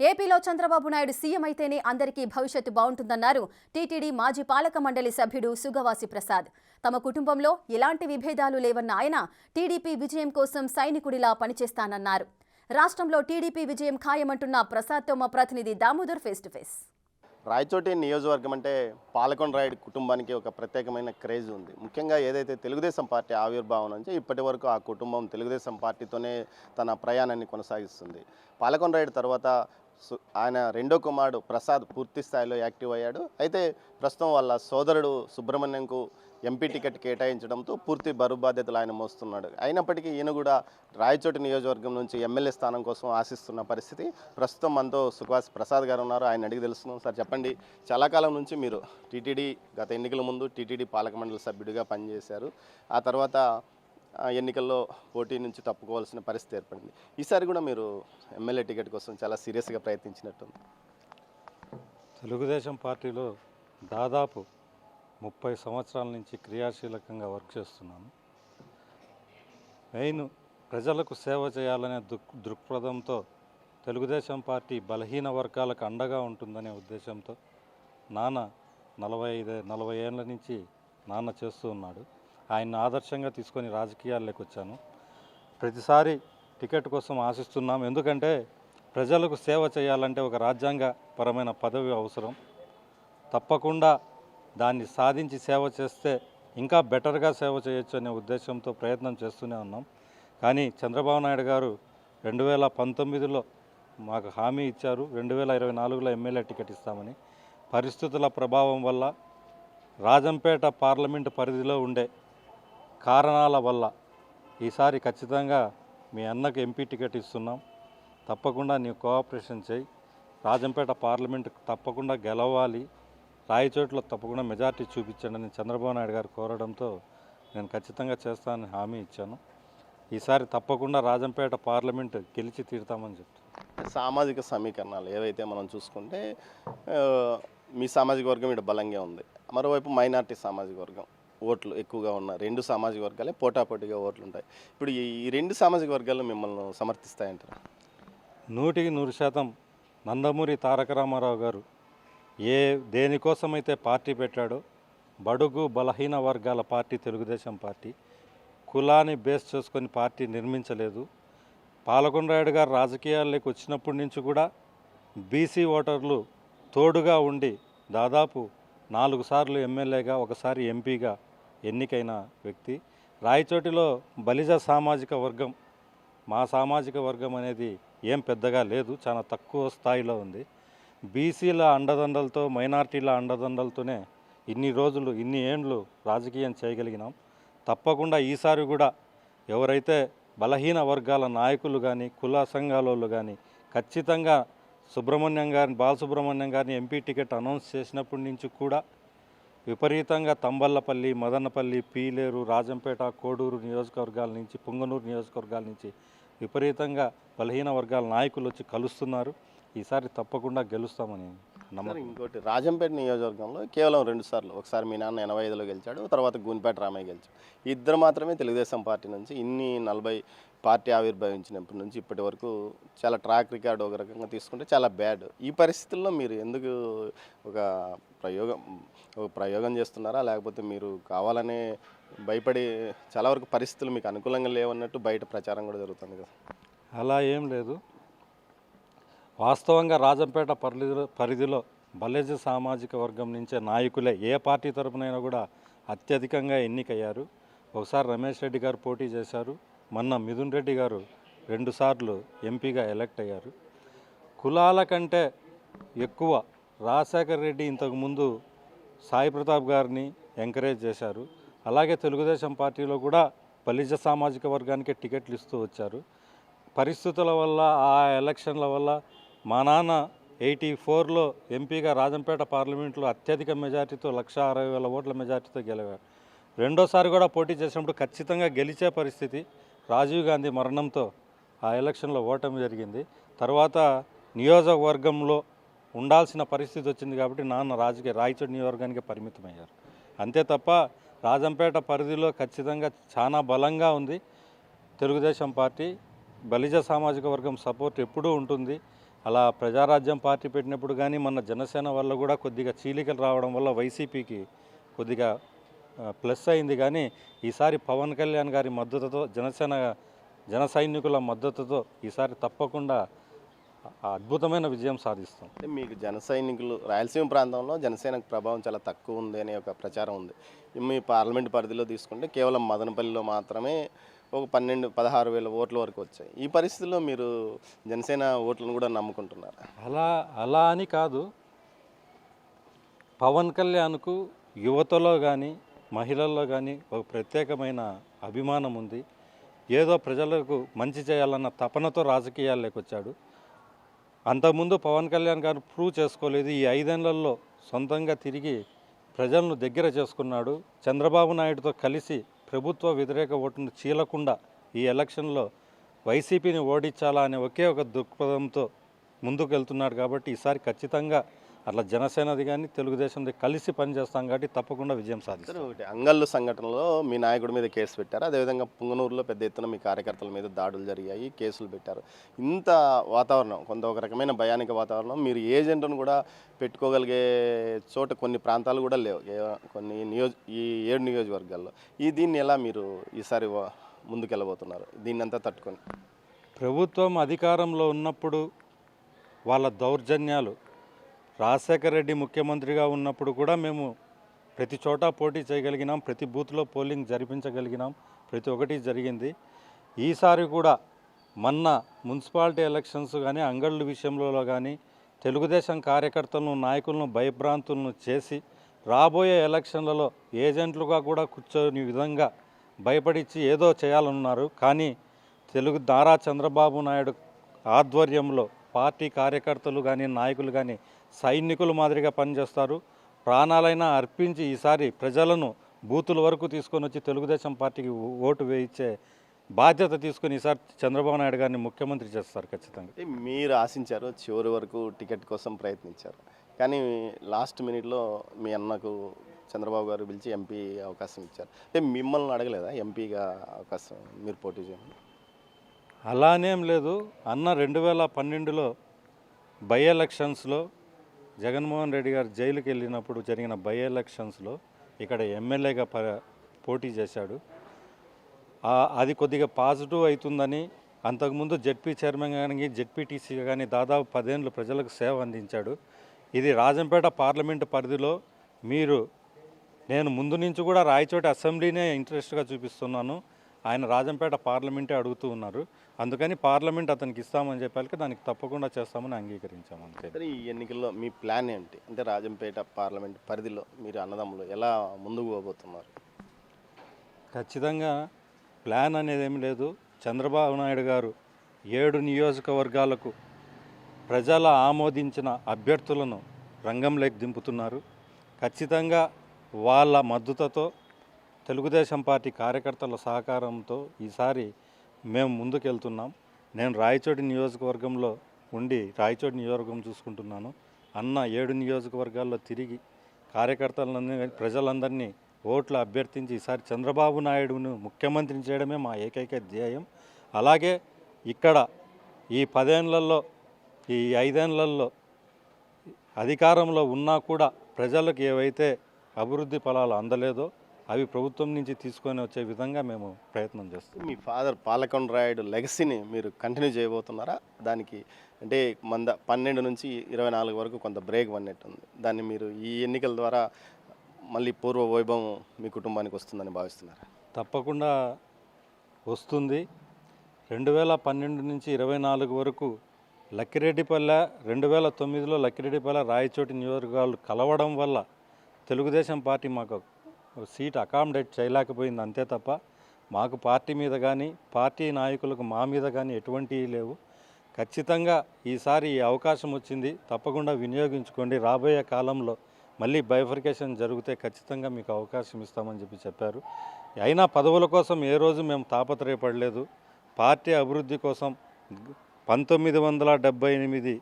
ఏపీలో చంద్రబాబు నాయుడు సీఎం అయితేనే అందరికీ భవిష్యత్తు బాగుంటుందన్నారు టీటీడీ మాజీ పాలక మండలి సభ్యుడు సుగవాసి ప్రసాద్. తమ కుటుంబంలో ఎలాంటి విభేదాలు లేవన్న ఆయన టీడీపీ విజయం కోసం సైనికుడిలా పనిచేస్తానన్నారు. రాష్ట్రంలో టీడీపీ విజయం ఖాయమంటున్న ప్రసాద్తో మా ప్రతినిధి Damodar face to face. Rayachoti నియోజకవర్గం అంటే పాలకొండ రాయుడు కుటుంబానికి ఒక ప్రత్యేకమైన క్రేజ్ ఉంది. ముఖ్యంగా ఏదైతే తెలుగుదేశం పార్టీ ఆవిర్భావం నుంచి ఇప్పటి వరకు ఆ కుటుంబం తెలుగుదేశం పార్టీతోనే తన ప్రయాణాన్ని కొనసాగిస్తుంది. పాలకొండ రాయుడు తర్వాత ఆయన రెండో కుమారుడు ప్రసాద్ పూర్తి స్థాయిలో యాక్టివ్ అయ్యాడు. అయితే ప్రస్తుతం వాళ్ళ సోదరుడు సుబ్రహ్మణ్యంకు ఎంపీ టికెట్ కేటాయించడంతో పూర్తి బరువు బాధ్యతలు ఆయన మోస్తున్నాడు. అయినప్పటికీ ఈయన కూడా రాయచోటి నియోజకవర్గం నుంచి ఎమ్మెల్యే స్థానం కోసం ఆశిస్తున్న పరిస్థితి. ప్రస్తుతం మనతో సుఖవాస్ ప్రసాద్ గారు ఉన్నారు. ఆయన అడిగి తెలుస్తున్నాం. సార్ చెప్పండి, చాలా కాలం నుంచి మీరు టీటీడీ గత ఎన్నికల ముందు టీటీడీ పాలక మండలి సభ్యుడిగా పనిచేశారు. ఆ తర్వాత ఎన్నికల్లో పోటీ నుంచి తప్పుకోవాల్సిన పరిస్థితి ఏర్పడింది. ఈసారి కూడా మీరు ఎమ్మెల్యే టికెట్ కోసం చాలా సీరియస్గా ప్రయత్నించినట్టుంది. తెలుగుదేశం పార్టీలో దాదాపు 30 సంవత్సరాల నుంచి క్రియాశీలకంగా వర్క్ చేస్తున్నాను. మెయిన్ ప్రజలకు సేవ చేయాలనే దృక్పథంతో తెలుగుదేశం పార్టీ బలహీన వర్గాలకు అండగా ఉంటుందనే ఉద్దేశంతో నాన్న 40 ఏళ్ళ నుంచి నాన్న చేస్తూ ఉన్నాడు. ఆయన్ని ఆదర్శంగా తీసుకొని రాజకీయాల్లోకి వచ్చాను. ప్రతిసారి టికెట్ కోసం ఆశిస్తున్నాం. ఎందుకంటే ప్రజలకు సేవ చేయాలంటే ఒక రాజ్యాంగపరమైన పదవి అవసరం. తప్పకుండా దాన్ని సాధించి సేవ చేస్తే ఇంకా బెటర్గా సేవ చేయొచ్చు అనే ఉద్దేశంతో ప్రయత్నం చేస్తూనే ఉన్నాం. కానీ చంద్రబాబు నాయుడు గారు 2019లో మాకు హామీ ఇచ్చారు, 2024లో ఎమ్మెల్యే టికెట్ ఇస్తామని. పరిస్థితుల ప్రభావం వల్ల రాజంపేట పార్లమెంటు పరిధిలో ఉండే కారణాల వల్ల ఈసారి ఖచ్చితంగా మీ అన్నకు ఎంపీ టికెట్ ఇస్తున్నాం. తప్పకుండా నీవు కోఆపరేషన్ చేయి, రాజంపేట పార్లమెంటు తప్పకుండా గెలవాలి, రాయచోట్లో తప్పకుండా మెజార్టీ చూపించండి అని చంద్రబాబు నాయుడు గారు కోరడంతో నేను ఖచ్చితంగా చేస్తానని హామీ ఇచ్చాను. ఈసారి తప్పకుండా రాజంపేట పార్లమెంటు గెలిచి తీరుతామని చెప్తాను. సామాజిక సమీకరణాలు ఏవైతే మనం చూసుకుంటే మీ సామాజిక వర్గం ఇక్కడ బలంగా ఉంది. మరోవైపు మైనార్టీ సామాజిక వర్గం ఓట్లు ఎక్కువగా ఉన్న రెండు సామాజిక వర్గాలే పోటాపోటీగా ఓట్లు ఉంటాయి. ఇప్పుడు ఈ రెండు సామాజిక వర్గాలు మిమ్మల్ని సమర్థిస్తాయంటారా? 100% నందమూరి తారక రామారావు గారు దేనికోసమైతే పార్టీ పెట్టాడో, బడుగు బలహీన వర్గాల పార్టీ తెలుగుదేశం పార్టీ, కులాన్ని బేస్ చేసుకొని పార్టీ నిర్మించలేదు. పాలకొండ రాయుడు గారు రాజకీయాల్లోకి వచ్చినప్పటి నుంచి కూడా బీసీ ఓటర్లు తోడుగా ఉండి దాదాపు 4 సార్లు ఎమ్మెల్యేగా, ఒకసారి ఎంపీగా ఎన్నికైన వ్యక్తి. రాయచోటిలో బలిజ సామాజిక వర్గం, మా సామాజిక వర్గం అనేది ఏం పెద్దగా లేదు, చాలా తక్కువ స్థాయిలో ఉంది. బీసీల అండదండలతో, మైనార్టీల అండదండలతోనే ఇన్ని రోజులు, ఇన్ని ఏండ్లు రాజకీయం చేయగలిగినాం. తప్పకుండా ఈసారి కూడా ఎవరైతే బలహీన వర్గాల నాయకులు కానీ, కుల సంఘాల కానీ ఖచ్చితంగా బాలసుబ్రహ్మణ్యం గారిని ఎంపీ టికెట్ అనౌన్స్ చేసినప్పటి నుంచి కూడా విపరీతంగా తంబళ్ళపల్లి, మదనపల్లి, పీలేరు, రాజంపేట, కోడూరు నియోజకవర్గాల నుంచి, పుంగనూరు నియోజకవర్గాల నుంచి విపరీతంగా బలహీన వర్గాల నాయకులు వచ్చి కలుస్తున్నారు. ఈసారి తప్పకుండా గెలుస్తామని నమ్మకం. ఇంకోటి, రాజంపేట నియోజకవర్గంలో కేవలం 2 సార్లు, ఒకసారి మీ నాన్న 85లో గెలిచాడు, తర్వాత గూనిపేట రామయ్య గెలిచాడు. ఇద్దరు మాత్రమే తెలుగుదేశం పార్టీ నుంచి ఇన్ని 40 పార్టీ ఆవిర్భవించినప్పటి నుంచి ఇప్పటి వరకు చాలా ట్రాక్ రికార్డు ఒక రకంగా తీసుకుంటే చాలా బ్యాడ్. ఈ పరిస్థితుల్లో మీరు ఎందుకు ఒక ప్రయోగం చేస్తున్నారా, లేకపోతే మీరు కావాలనే భయపడి చాలా వరకు పరిస్థితులు మీకు అనుకూలంగా లేవన్నట్టు బయట ప్రచారం కూడా జరుగుతుంది కదా? అలా ఏం లేదు. వాస్తవంగా రాజంపేట పరిధిలో బలిజ సామాజిక వర్గం నుంచే నాయకులే ఏ పార్టీ తరపునైనా కూడా అత్యధికంగా ఎన్నికయ్యారు. ఒకసారి రమేష్ రెడ్డి గారు పోటీ చేశారు, మొన్న మిథున్ రెడ్డి గారు 2 సార్లు ఎంపీగా ఎలక్ట్ అయ్యారు. కులాల కంటే ఎక్కువ రాజశేఖర రెడ్డి ఇంతకుముందు సాయి ప్రతాప్ గారిని ఎంకరేజ్ చేశారు. అలాగే తెలుగుదేశం పార్టీలో కూడా బలిజ సామాజిక వర్గానికే టికెట్లు ఇస్తూ వచ్చారు. పరిస్థితుల వల్ల, ఆ ఎలక్షన్ల వల్ల మా నాన్న 84లో ఎంపీగా రాజంపేట పార్లమెంట్లో అత్యధిక మెజార్టీతో 1,60,000 ఓట్ల మెజార్టీతో గెలిచారు. రెండోసారి కూడా పోటీ చేసినప్పుడు ఖచ్చితంగా గెలిచే పరిస్థితి. రాజీవ్ గాంధీ మరణంతో ఆ ఎలక్షన్లో ఓటమి జరిగింది. తర్వాత నియోజకవర్గంలో ఉండాల్సిన పరిస్థితి వచ్చింది కాబట్టి నాన్న రాయచోటి నియోజకవర్గానికి పరిమితమయ్యారు. అంతే తప్ప రాజంపేట పరిధిలో ఖచ్చితంగా చాలా బలంగా ఉంది తెలుగుదేశం పార్టీ. బలిజ సామాజిక వర్గం సపోర్ట్ ఎప్పుడూ ఉంటుంది. అలా ప్రజారాజ్యం పార్టీ పెట్టినప్పుడు కానీ మన జనసేన వల్ల కూడా కొద్దిగా చీలికలు రావడం వల్ల వైసీపీకి కొద్దిగా ప్లస్ అయింది. కానీ ఈసారి పవన్ కళ్యాణ్ గారి మద్దతుతో జన సైనికుల మద్దతుతో ఈసారి తప్పకుండా అద్భుతమైన విజయం సాధిస్తాం. అంటే మీకు జన సైనికులు రాయలసీమ ప్రాంతంలో జనసేనకు ప్రభావం చాలా తక్కువ ఉంది అనే ఒక ప్రచారం ఉంది. మీ పార్లమెంట్ పరిధిలో తీసుకుంటే కేవలం మదనపల్లిలో మాత్రమే ఒక 16,000 ఓట్ల వరకు వచ్చాయి. ఈ పరిస్థితుల్లో మీరు జనసేన ఓట్లను కూడా నమ్ముకుంటున్నారు? అలా అని కాదు, పవన్ కళ్యాణ్కు యువతలో కానీ మహిళల్లో కానీ ఒక ప్రత్యేకమైన అభిమానం ఉంది. ఏదో ప్రజలకు మంచి చేయాలన్న తపనతో రాజకీయాల్లోకి వచ్చాడు. అంతకుముందు పవన్ కళ్యాణ్ గారు ప్రూవ్ చేసుకోలేదు. ఈ 5 ఏళ్లలో సొంతంగా తిరిగి ప్రజలను దగ్గర చేసుకున్నాడు. చంద్రబాబు నాయుడుతో కలిసి ప్రభుత్వ వ్యతిరేక ఓటును చీలకుండా ఈ ఎలక్షన్లో వైసీపీని ఓడించాలా అనే ఒకే ఒక దృక్పథంతో ముందుకు వెళ్తున్నాడు. కాబట్టి ఈసారి ఖచ్చితంగా అట్లా జనసేనది కానీ తెలుగుదేశంది కలిసి పనిచేస్తాం కాబట్టి తప్పకుండా విజయం సాధిస్తారు. ఒకటి అంగళ్ళు సంఘటనలో మీ నాయకుడి మీద కేసు పెట్టారు. అదేవిధంగా పుంగనూరులో పెద్ద ఎత్తున మీ కార్యకర్తల మీద దాడులు జరిగాయి, కేసులు పెట్టారు. ఇంత వాతావరణం, కొంత ఒక రకమైన భయానిక వాతావరణం, మీరు ఏజెంట్ను కూడా పెట్టుకోగలిగే చోట కొన్ని ప్రాంతాలు కూడా లేవు కొన్ని ఈ 7 నియోజకవర్గాల్లో. దీన్ని ఎలా మీరు ఈసారి ముందుకెళ్ళబోతున్నారు దీన్ని అంతా తట్టుకొని? ప్రభుత్వం అధికారంలో ఉన్నప్పుడు వాళ్ళ దౌర్జన్యాలు, రాజశేఖర రెడ్డి ముఖ్యమంత్రిగా ఉన్నప్పుడు కూడా మేము ప్రతి చోట పోటీ చేయగలిగినాం, ప్రతి బూత్లో పోలింగ్ జరిపించగలిగినాం, ప్రతి ఒక్కటి జరిగింది. ఈసారి కూడా మొన్న మున్సిపాలిటీ ఎలక్షన్స్ కానీ అంగళ్ళు విషయంలో కానీ తెలుగుదేశం కార్యకర్తలను నాయకులను భయభ్రాంతులను చేసి రాబోయే ఎలక్షన్లలో ఏజెంట్లుగా కూడా కూర్చొని విధంగా భయపడిచ్చి ఏదో చేయాలన్నారు. కానీ నారా చంద్రబాబు నాయుడు ఆధ్వర్యంలో పార్టీ కార్యకర్తలు కానీ నాయకులు కానీ సైనికుల మాదిరిగా పనిచేస్తారు. ప్రాణాలైనా అర్పించి ఈసారి ప్రజలను బూతుల వరకు తీసుకొని వచ్చి తెలుగుదేశం పార్టీకి ఓటు వేయించే బాధ్యత తీసుకొని ఈసారి చంద్రబాబు నాయుడు గారిని ముఖ్యమంత్రి చేస్తారు ఖచ్చితంగా. మీరు ఆశించారు, చివరి వరకు టికెట్ కోసం ప్రయత్నించారు, కానీ లాస్ట్ మినిట్లో మీ అన్నకు చంద్రబాబు గారు పిలిచి ఎంపీ అవకాశం ఇచ్చారు. అంటే మిమ్మల్ని అడగలేదా ఎంపీగా అవకాశం మీరు పోటీ చేయండి? అలానేం లేదు. అన్న 2012లో బై ఎలక్షన్స్లో జగన్మోహన్ రెడ్డి గారు జైలుకి వెళ్ళినప్పుడు జరిగిన బై ఎలక్షన్స్లో ఇక్కడ ఎమ్మెల్యేగా పోటీ చేశాడు. అది కొద్దిగా పాజిటివ్ అవుతుందని అంతకుముందు జెడ్పీ చైర్మన్ కానీ జెడ్పీటీసీగా కానీ దాదాపు 10 ఏళ్ళు ప్రజలకు సేవ అందించాడు. ఇది రాజంపేట పార్లమెంటు పరిధిలో నేను ముందు నుంచి కూడా రాయచోటి అసెంబ్లీనే ఇంట్రెస్ట్గా చూపిస్తున్నాను. ఆయన రాజంపేట పార్లమెంటే అడుగుతూ ఉన్నారు. అందుకని పార్లమెంట్ అతనికి ఇస్తామని చెప్పాక దానికి తప్పకుండా చేస్తామని అంగీకరించాము. అంతే. ఈ ఎన్నికల్లో మీ ప్లాన్ ఏంటి? అంటే రాజంపేట పార్లమెంట్ పరిధిలో మీరు అన్నదమ్ములు ఎలా ముందుకు పోబోతున్నారు? ఖచ్చితంగా ప్లాన్ అనేది ఏమి లేదు. చంద్రబాబు నాయుడు గారు 7 నియోజకవర్గాలకు ప్రజల ఆమోదించిన అభ్యర్థులను రంగంలోకి దింపుతున్నారు. ఖచ్చితంగా వాళ్ళ మద్దతుతో తెలుగుదేశం పార్టీ కార్యకర్తల సహకారంతో ఈసారి మేము ముందుకెళ్తున్నాం. నేను రాయచోటి నియోజకవర్గంలో ఉండి రాయచోటి నియోజకవర్గం చూసుకుంటున్నాను. అన్న 7 నియోజకవర్గాల్లో తిరిగి కార్యకర్తలందరినీ ప్రజలందరినీ ఓట్లు అభ్యర్థించి ఈసారి చంద్రబాబు నాయుడును ముఖ్యమంత్రిని చేయడమే మా ఏకైక ధ్యేయం. అలాగే ఇక్కడ ఈ 10 ఏళ్లలో ఈ 5 ఏళ్లలో అధికారంలో ఉన్నా కూడా ప్రజలకు ఏవైతే అభివృద్ధి ఫలాలు అందలేదో అవి ప్రభుత్వం నుంచి తీసుకొని వచ్చే విధంగా మేము ప్రయత్నం చేస్తాం. మీ ఫాదర్ పాలకొండ రాయుడు లెగసీని మీరు కంటిన్యూ చేయబోతున్నారా? దానికి అంటే 12 నుంచి 24 వరకు కొంత బ్రేక్ పడినట్టుంది. దాన్ని మీరు ఈ ఎన్నికల ద్వారా మళ్ళీ పూర్వ వైభవం మీ కుటుంబానికి వస్తుందని భావిస్తున్నారా? తప్పకుండా వస్తుంది. 2012 నుంచి 24 వరకు లక్కిరెడ్డిపల్లె, 2009లో లక్కిరెడ్డిపల్లె రాయచోటి నియోజకవర్గాలు కలవడం వల్ల తెలుగుదేశం పార్టీ మాకు సీట్ అకామిడేట్ చేయలేకపోయింది. అంతే తప్ప మాకు పార్టీ మీద కానీ పార్టీ నాయకులకు మా మీద కానీ ఎటువంటివి లేవు. ఖచ్చితంగా ఈసారి ఈ అవకాశం వచ్చింది, తప్పకుండా వినియోగించుకోండి. రాబోయే కాలంలో మళ్ళీ బైఫర్కేషన్ జరిగితే ఖచ్చితంగా మీకు అవకాశం ఇస్తామని చెప్పారు. అయినా పదవుల కోసం ఏ రోజు మేము తాపత్రయపడలేదు. పార్టీ అభివృద్ధి కోసం 1978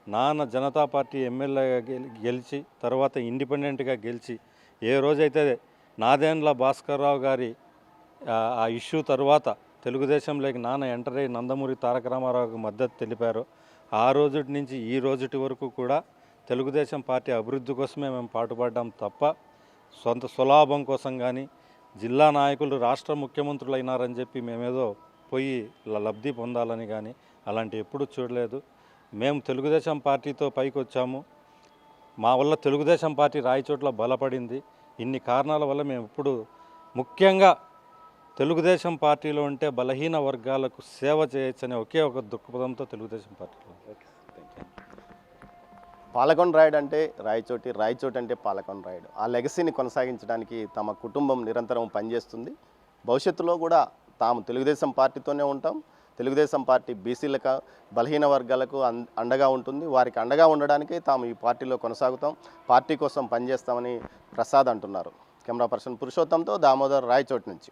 నాన్న జనతా పార్టీ ఎమ్మెల్యేగా గెలిచి తర్వాత ఇండిపెండెంట్గా గెలిచి ఏ రోజైతే నాదెండ్ల భాస్కర్రావు గారి ఆ ఇష్యూ తర్వాత తెలుగుదేశంలోకి నాన్న ఎంటర్ అయ్యి నందమూరి తారక రామారావుకి మద్దతు తెలిపారో ఆ రోజుటి నుంచి ఈ రోజుటి వరకు కూడా తెలుగుదేశం పార్టీ అభివృద్ధి కోసమే మేము పాటుపడ్డాం తప్ప సొంత స్వలాభం కోసం కానీ జిల్లా నాయకులు రాష్ట్ర ముఖ్యమంత్రులు అయినారని చెప్పి మేమేదో పోయి లబ్ధి పొందాలని కానీ అలాంటి ఎప్పుడూ చూడలేదు. మేము తెలుగుదేశం పార్టీతో పైకి వచ్చాము. మా వల్ల తెలుగుదేశం పార్టీ రాయచోట్ల బలపడింది. ఇన్ని కారణాల వల్ల మేము ఇప్పుడు ముఖ్యంగా తెలుగుదేశం పార్టీలో ఉంటే బలహీన వర్గాలకు సేవ చేయొచ్చనే ఒకే ఒక దృక్పథంతో తెలుగుదేశం పార్టీలో. పాలకొండ రాయుడు అంటే రాయచోటి, రాయచోటి అంటే పాలకొండ రాయుడు. ఆ లెగసీని కొనసాగించడానికి తమ కుటుంబం నిరంతరం పనిచేస్తుంది. భవిష్యత్తులో కూడా తాము తెలుగుదేశం పార్టీతోనే ఉంటాం. తెలుగుదేశం పార్టీ బీసీలకు, బలహీన వర్గాలకు అండగా ఉంటుంది. వారికి అండగా ఉండడానికి తాము ఈ పార్టీలో కొనసాగుతాం, పార్టీ కోసం పనిచేస్తామని ప్రసాద్ అంటున్నారు. కెమెరా పర్సన్ పురుషోత్తంతో దామోదర్, రాయచోటి నుంచి.